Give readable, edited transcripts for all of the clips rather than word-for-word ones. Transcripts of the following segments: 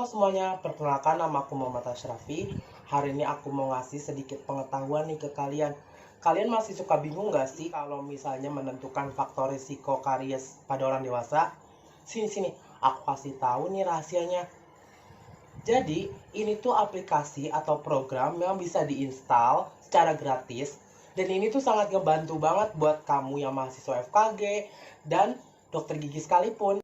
semuanya, perkenalkan nama aku Muhammad Ashrafi. Hari ini aku mau ngasih sedikit pengetahuan nih ke kalian. Kalian masih suka bingung nggak sih kalau misalnya menentukan faktor risiko karies pada orang dewasa? Sini, aku kasih tahu nih rahasianya. Jadi, ini tuh aplikasi atau program yang bisa diinstal secara gratis. Dan ini tuh sangat ngebantu banget buat kamu yang mahasiswa FKG dan dokter gigi sekalipun.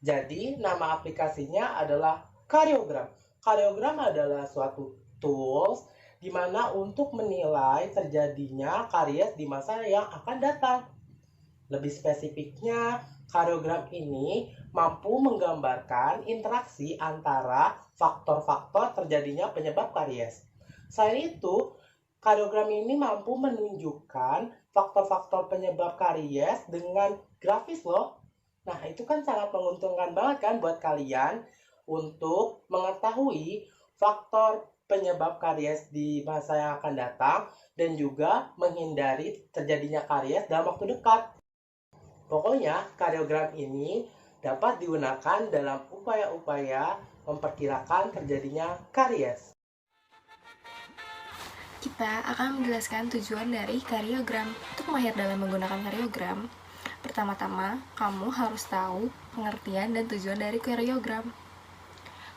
Jadi, nama aplikasinya adalah Karyogram. Karyogram adalah suatu tools di mana untuk menilai terjadinya karies di masa yang akan datang. Lebih spesifiknya, karyogram ini mampu menggambarkan interaksi antara faktor-faktor terjadinya penyebab karies. Selain itu, karyogram ini mampu menunjukkan faktor-faktor penyebab karies dengan grafis loh. Nah, itu kan sangat menguntungkan banget kan buat kalian untuk mengetahui faktor penyebab karies di masa yang akan datang dan juga menghindari terjadinya karies dalam waktu dekat. Pokoknya, karyogram ini dapat digunakan dalam upaya-upaya memperkirakan terjadinya karies. Kita akan menjelaskan tujuan dari karyogram. Untuk mahir dalam menggunakan karyogram, pertama-tama kamu harus tahu pengertian dan tujuan dari karyogram.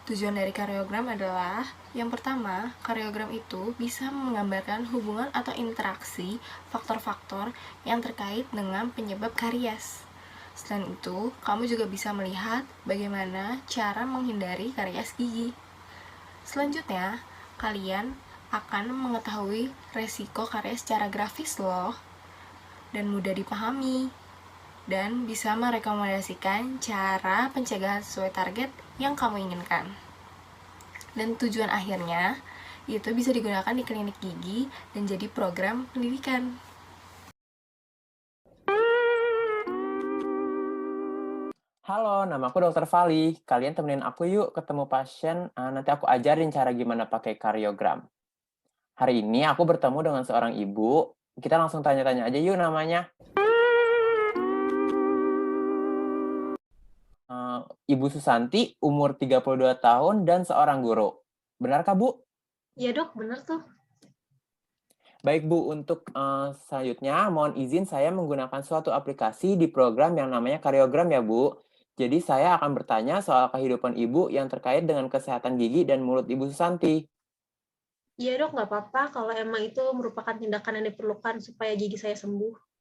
Tujuan dari karyogram adalah, yang pertama, karyogram itu bisa menggambarkan hubungan atau interaksi faktor-faktor yang terkait dengan penyebab karies. Selain itu, kamu juga bisa melihat bagaimana cara menghindari karies gigi. Selanjutnya, kalian akan mengetahui resiko karies secara grafis loh, dan mudah dipahami, dan bisa merekomendasikan cara pencegahan sesuai target yang kamu inginkan. Dan tujuan akhirnya, itu bisa digunakan di klinik gigi dan jadi program pendidikan. Halo, nama aku Dokter Vali. Kalian temenin aku yuk ketemu pasien. Nanti aku ajarin cara gimana pakai karyogram. Hari ini aku bertemu dengan seorang ibu. Kita langsung tanya-tanya aja yuk namanya. Ibu Susanti, umur 32 tahun dan seorang guru. Benarkah, Bu? Iya dok, bener tuh. Baik, Bu. Untuk selanjutnya, mohon izin saya menggunakan suatu aplikasi di program yang namanya Karyogram ya, Bu. Jadi saya akan bertanya soal kehidupan Ibu yang terkait dengan kesehatan gigi dan mulut Ibu Susanti. Iya dok, nggak apa-apa kalau emang itu merupakan tindakan yang diperlukan supaya gigi saya sembuh.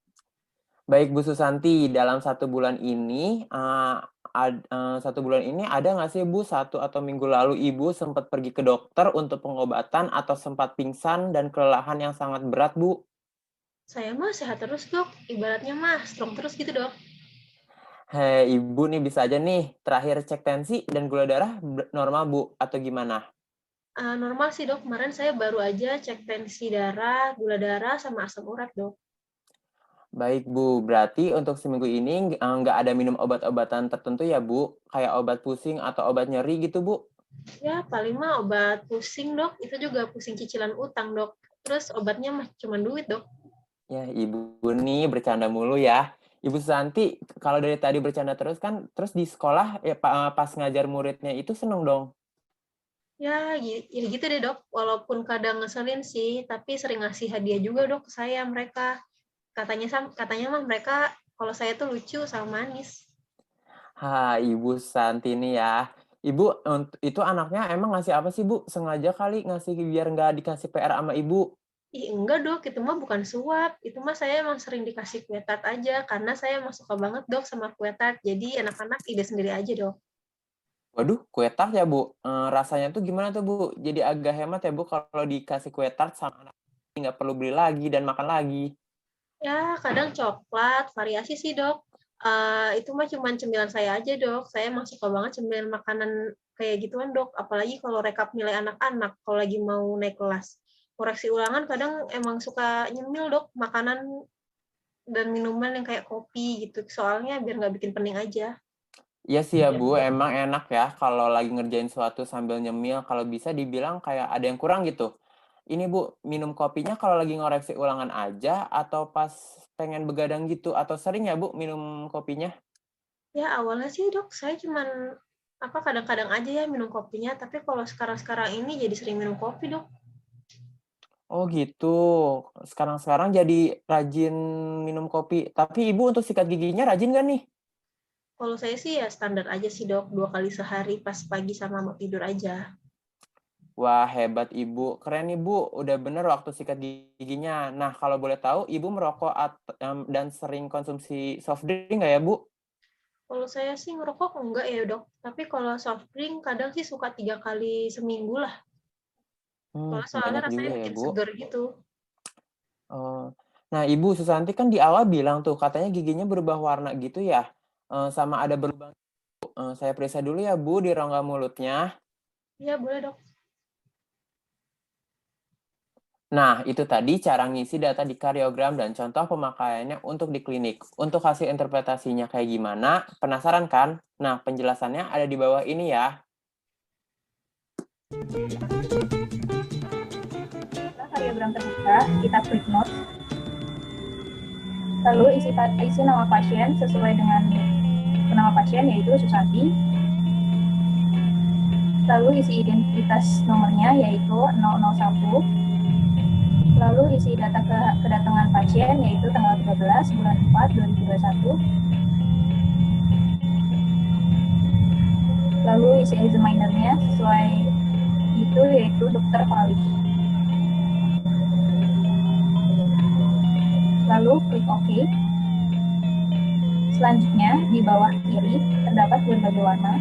Baik, Bu Susanti, dalam 1 bulan ini, 1 bulan ini ada nggak sih, Bu, 1 atau minggu lalu Ibu sempat pergi ke dokter untuk pengobatan atau sempat pingsan dan kelelahan yang sangat berat, Bu? Saya mah sehat terus dok, ibaratnya mah strong terus gitu dok. Hei, Ibu nih bisa aja nih, terakhir cek tensi dan gula darah normal, Bu, atau gimana? Normal sih dok, kemarin saya baru aja cek tensi darah, gula darah, sama asam urat dok. Baik, Bu. Berarti untuk seminggu ini nggak ada minum obat-obatan tertentu ya, Bu? Kayak obat pusing atau obat nyeri gitu, Bu? Ya paling mah obat pusing dok, itu juga pusing cicilan utang dok. Terus obatnya mah cuma duit dok. Ya, Ibu nih bercanda mulu ya. Ibu Susanti, kalau dari tadi bercanda terus kan, terus di sekolah ya pas ngajar muridnya itu seneng dong? Ya gitu deh dok, walaupun kadang ngeselin sih, tapi sering ngasih hadiah juga dok ke saya mereka. Katanya mah mereka kalau saya tuh lucu sama manis. Ibu Susanti nih ya. Ibu, itu anaknya emang ngasih apa sih, Bu? Sengaja kali ngasih biar nggak dikasih PR sama Ibu? Ih, enggak dok, itu mah bukan suap. Itu mah saya emang sering dikasih kue tart aja, karena saya emang suka banget dok sama kue tart. Jadi anak-anak ide sendiri aja dok. Waduh, kue tart ya, Bu? Rasanya tuh gimana tuh, Bu? Jadi agak hemat ya, Bu, kalau dikasih kue tart sama anak nggak perlu beli lagi dan makan lagi. Ya, kadang coklat, variasi sih dok. Itu mah cuman cemilan saya aja dok. Saya emang suka banget cemilan makanan kayak gituan dok. Apalagi kalau rekap nilai anak-anak, kalau lagi mau naik kelas. Koreksi ulangan kadang emang suka nyemil dok, makanan dan minuman yang kayak kopi gitu. Soalnya biar nggak bikin pening aja. Iya sih ya, Bu, emang enak ya kalau lagi ngerjain sesuatu sambil nyemil, kalau bisa dibilang kayak ada yang kurang gitu. Ini, Bu, minum kopinya kalau lagi ngoreksi ulangan aja atau pas pengen begadang gitu? Atau sering ya, Bu, minum kopinya? Ya awalnya sih dok, saya cuman Apa kadang-kadang aja ya minum kopinya, tapi kalau sekarang-sekarang ini jadi sering minum kopi, Dok. Oh gitu. Sekarang-sekarang jadi rajin minum kopi. Tapi Ibu untuk sikat giginya rajin nggak nih? Kalau saya sih ya standar aja sih, Dok, 2 kali sehari pas pagi sama mau tidur aja. Wah, hebat Ibu. Keren Ibu, udah bener waktu sikat giginya. Nah, kalau boleh tahu, Ibu merokok dan sering konsumsi soft drink nggak ya, Bu? Kalau saya sih ngerokok enggak ya, Dok. Tapi kalau soft drink kadang sih suka 3 kali seminggu lah. Soalnya Banyak rasanya juga ya, bikin Bu. seger gitu. Oh. Nah, Ibu Susanti kan di awal bilang tuh, katanya giginya berubah warna gitu ya. Sama ada berlubang. Saya periksa dulu ya, Bu, di rongga mulutnya. Iya, boleh, Dok. Nah, itu tadi cara ngisi data di karyogram dan contoh pemakaiannya untuk di klinik. Untuk hasil interpretasinya kayak gimana? Penasaran kan? Nah, penjelasannya ada di bawah ini ya. Setelah karyogram terbuka, kita klik notes, lalu isi nama pasien sesuai dengan nama pasien yaitu Susanti, lalu isi identitas nomornya yaitu 001, lalu isi data kedatangan pasien yaitu tanggal 13 bulan 4 2021, lalu isi examinernya sesuai itu yaitu dokter Fali. Lalu klik OK. Selanjutnya di bawah kiri terdapat berbagai warna.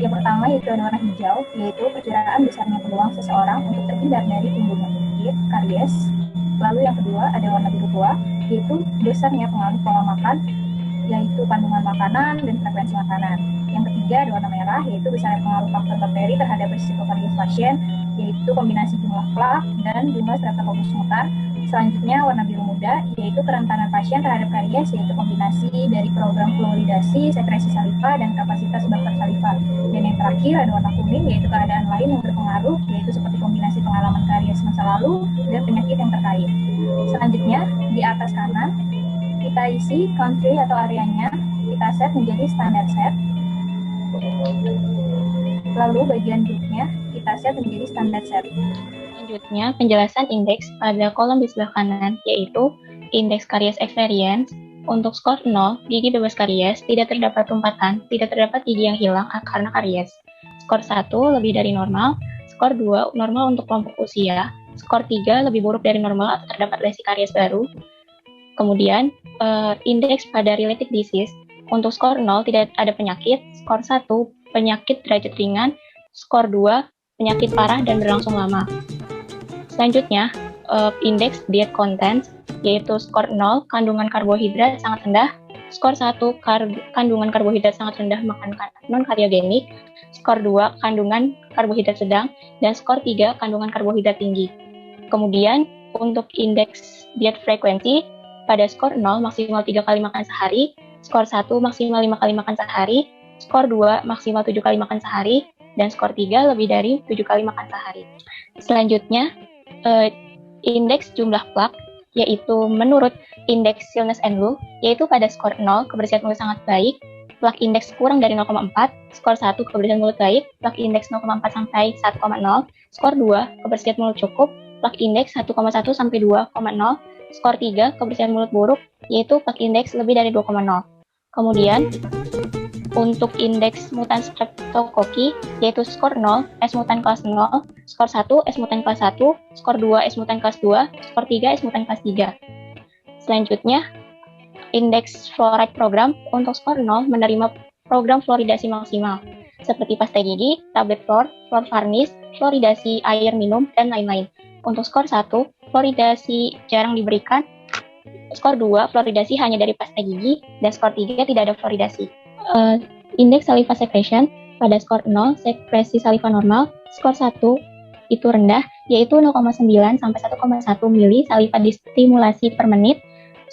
Yang pertama yaitu ada warna hijau, yaitu perkiraan besarnya peluang seseorang untuk terhindar dari timbulnya penyakit karies. Lalu yang kedua ada warna biru tua, yaitu besarnya pengaruh pola makan, yaitu kandungan makanan dan frekuensi makanan. Yang ketiga ada warna merah, yaitu besarnya pengaruh faktor bakteri terhadap risiko karies pasien, yaitu kombinasi jumlah plak dan jumlah streptococcus mutar. Selanjutnya warna biru muda, yaitu kerentanan pasien terhadap karies, yaitu kombinasi dari program fluoridasi, sekresi saliva, dan kapasitas bakter saliva. Dan yang terakhir ada warna kuning, yaitu keadaan lain yang berpengaruh, yaitu seperti kombinasi pengalaman karies masa lalu dan penyakit yang terkait. Selanjutnya, di atas kanan, kita isi country atau areanya, kita set menjadi standar set. Lalu bagian grupnya kita set menjadi standar set. Selanjutnya, penjelasan indeks pada kolom di sebelah kanan, yaitu indeks karies experience. Untuk skor 0, gigi bebas karies, tidak terdapat tumpatan, tidak terdapat gigi yang hilang karena karies. Skor 1, lebih dari normal. Skor 2, normal untuk kelompok usia. Skor 3, lebih buruk dari normal atau terdapat lesi karies baru. Kemudian, indeks pada related disease. Untuk skor 0, tidak ada penyakit. Skor 1, penyakit derajat ringan. Skor 2, penyakit parah dan berlangsung lama. Selanjutnya, indeks diet content, yaitu skor 0, kandungan karbohidrat sangat rendah. Skor 1, kandungan karbohidrat sangat rendah, makan non-kariogenik. Skor 2, kandungan karbohidrat sedang. Dan skor 3, kandungan karbohidrat tinggi. Kemudian, untuk indeks diet frekuensi, pada skor 0, maksimal 3 kali makan sehari. Skor 1, maksimal 5 kali makan sehari. Skor 2, maksimal 7 kali makan sehari. Dan skor 3, lebih dari 7 kali makan sehari. Selanjutnya, indeks jumlah plak, yaitu menurut indeks Silnes and Loo, yaitu pada skor 0, kebersihan mulut sangat baik, plak indeks kurang dari 0,4, skor 1, kebersihan mulut baik, plak indeks 0,4 sampai 1,0, skor 2, kebersihan mulut cukup, plak indeks 1,1 sampai 2,0, skor 3, kebersihan mulut buruk, yaitu plak indeks lebih dari 2,0. Kemudian, untuk indeks mutan streptokoki, yaitu skor 0, S mutan kelas 0, skor 1, S mutan kelas 1, skor 2, S mutan kelas 2, skor 3, S mutan kelas 3. Selanjutnya, indeks fluoride program untuk skor 0 menerima program fluoridasi maksimal, seperti pasta gigi, tablet fluor, fluor varnis, fluoridasi air minum, dan lain-lain. Untuk skor 1, fluoridasi jarang diberikan, skor 2, fluoridasi hanya dari pasta gigi, dan skor 3, tidak ada fluoridasi. Indeks saliva secretion pada skor 0, sekresi saliva normal, skor 1 itu rendah, yaitu 0,9 sampai 1,1 mili saliva distimulasi per menit.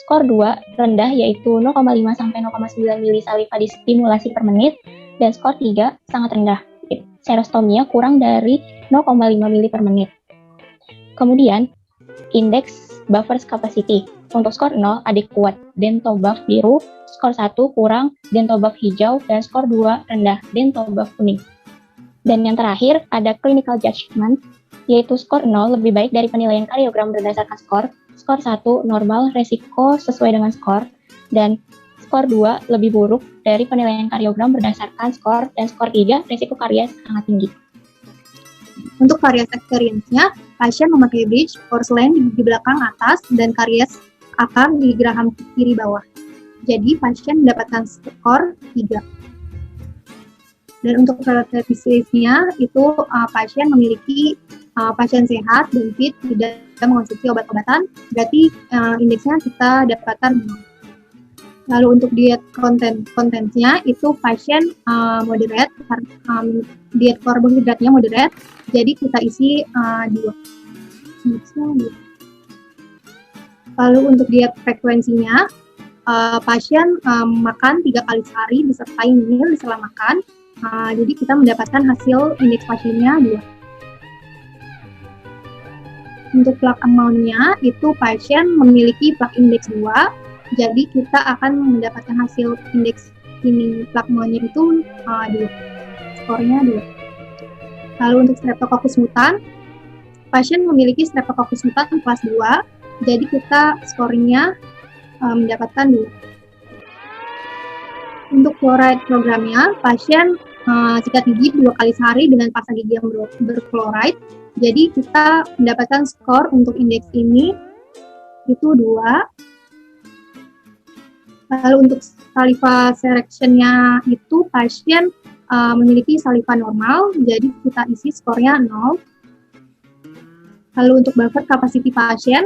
Skor 2 rendah, yaitu 0,5 sampai 0,9 mili saliva distimulasi per menit. Dan skor 3 sangat rendah, serostomia kurang dari 0,5 mili per menit. Kemudian, indeks buffers capacity. Untuk skor 0, adequate, dento buff biru, skor 1 kurang, dento buff hijau, dan skor 2 rendah, dento buff kuning. Dan yang terakhir, ada clinical judgment, yaitu skor 0 lebih baik dari penilaian kariogram berdasarkan skor 1 normal, resiko sesuai dengan skor, dan skor 2 lebih buruk dari penilaian kariogram berdasarkan skor, dan skor 3 resiko karies sangat tinggi. Untuk karies experience-nya, pasien memakai bridge, porcelain di gigi belakang atas, dan karies akar di geraham kiri bawah. Jadi, pasien mendapatkan skor 3. Dan untuk relativity-nya, itu pasien memiliki pasien sehat dan fit, tidak mengonsumsi obat-obatan, berarti indeksnya kita dapatkan 0. Lalu untuk diet kontennya itu pasien moderate, diet karbohidratnya moderate, jadi kita isi 2. Lalu untuk diet frekuensinya, pasien makan 3 kali sehari disertai meal di sela makan, jadi kita mendapatkan hasil indeks pasiennya 2. Untuk plak amount-nya itu pasien memiliki plak indeks 2, jadi kita akan mendapatkan hasil indeks ini plak amount-nya itu 2. Skornya 2. Lalu untuk Streptococcus mutan, pasien memiliki Streptococcus mutan kelas 2, jadi kita skornya mendapatkan 2. Untuk fluoride programnya, pasien sikat gigi 2 kali sehari dengan pasta gigi yang berfluoride, jadi kita mendapatkan skor untuk indeks ini itu 2. Lalu untuk saliva selection-nya itu pasien memiliki saliva normal, jadi kita isi skornya 0. Lalu untuk buffer capacity pasien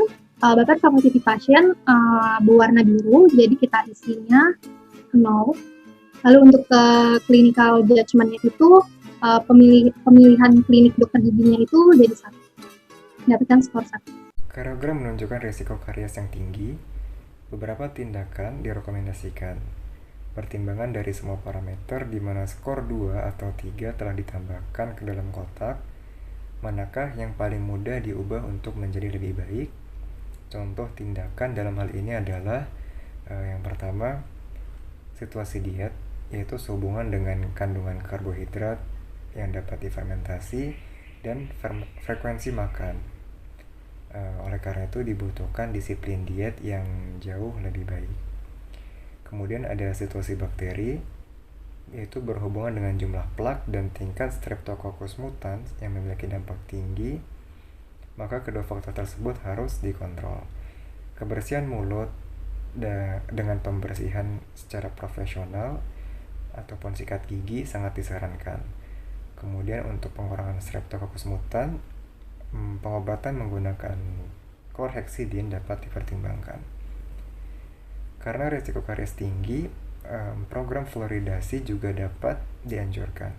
berwarna biru, jadi kita isinya 0. Lalu untuk clinical judgment-nya itu pemilihan klinik dokter giginya itu jadi 1. Dapatkan skor 1. Kariogram menunjukkan risiko karies yang tinggi. Beberapa tindakan direkomendasikan. Pertimbangan dari semua parameter di mana skor 2 atau 3 telah ditambahkan ke dalam kotak. Manakah yang paling mudah diubah untuk menjadi lebih baik? Contoh tindakan dalam hal ini adalah yang pertama, situasi diet, yaitu sehubungan dengan kandungan karbohidrat yang dapat difermentasi dan frekuensi makan. Oleh karena itu dibutuhkan disiplin diet yang jauh lebih baik. Kemudian ada situasi bakteri, yaitu berhubungan dengan jumlah plak dan tingkat Streptococcus mutans yang memiliki dampak tinggi, maka kedua faktor tersebut harus dikontrol. Kebersihan mulut dengan pembersihan secara profesional ataupun sikat gigi sangat disarankan. Kemudian untuk pengurangan Streptococcus mutans, pengobatan menggunakan chlorhexidin dapat dipertimbangkan. Karena risiko karies tinggi, program fluoridasi juga dapat dianjurkan.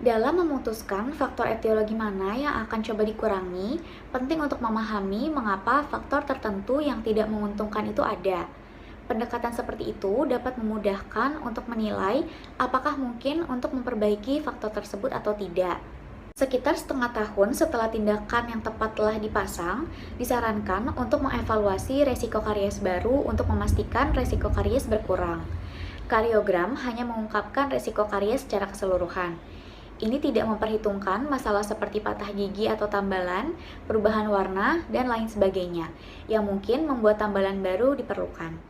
Dalam memutuskan faktor etiologi mana yang akan coba dikurangi, penting untuk memahami mengapa faktor tertentu yang tidak menguntungkan itu ada. Pendekatan seperti itu dapat memudahkan untuk menilai apakah mungkin untuk memperbaiki faktor tersebut atau tidak. Sekitar setengah tahun setelah tindakan yang tepat telah dipasang, disarankan untuk mengevaluasi resiko karies baru untuk memastikan resiko karies berkurang. Kariogram hanya mengungkapkan resiko karies secara keseluruhan. Ini tidak memperhitungkan masalah seperti patah gigi atau tambalan, perubahan warna, dan lain sebagainya, yang mungkin membuat tambalan baru diperlukan.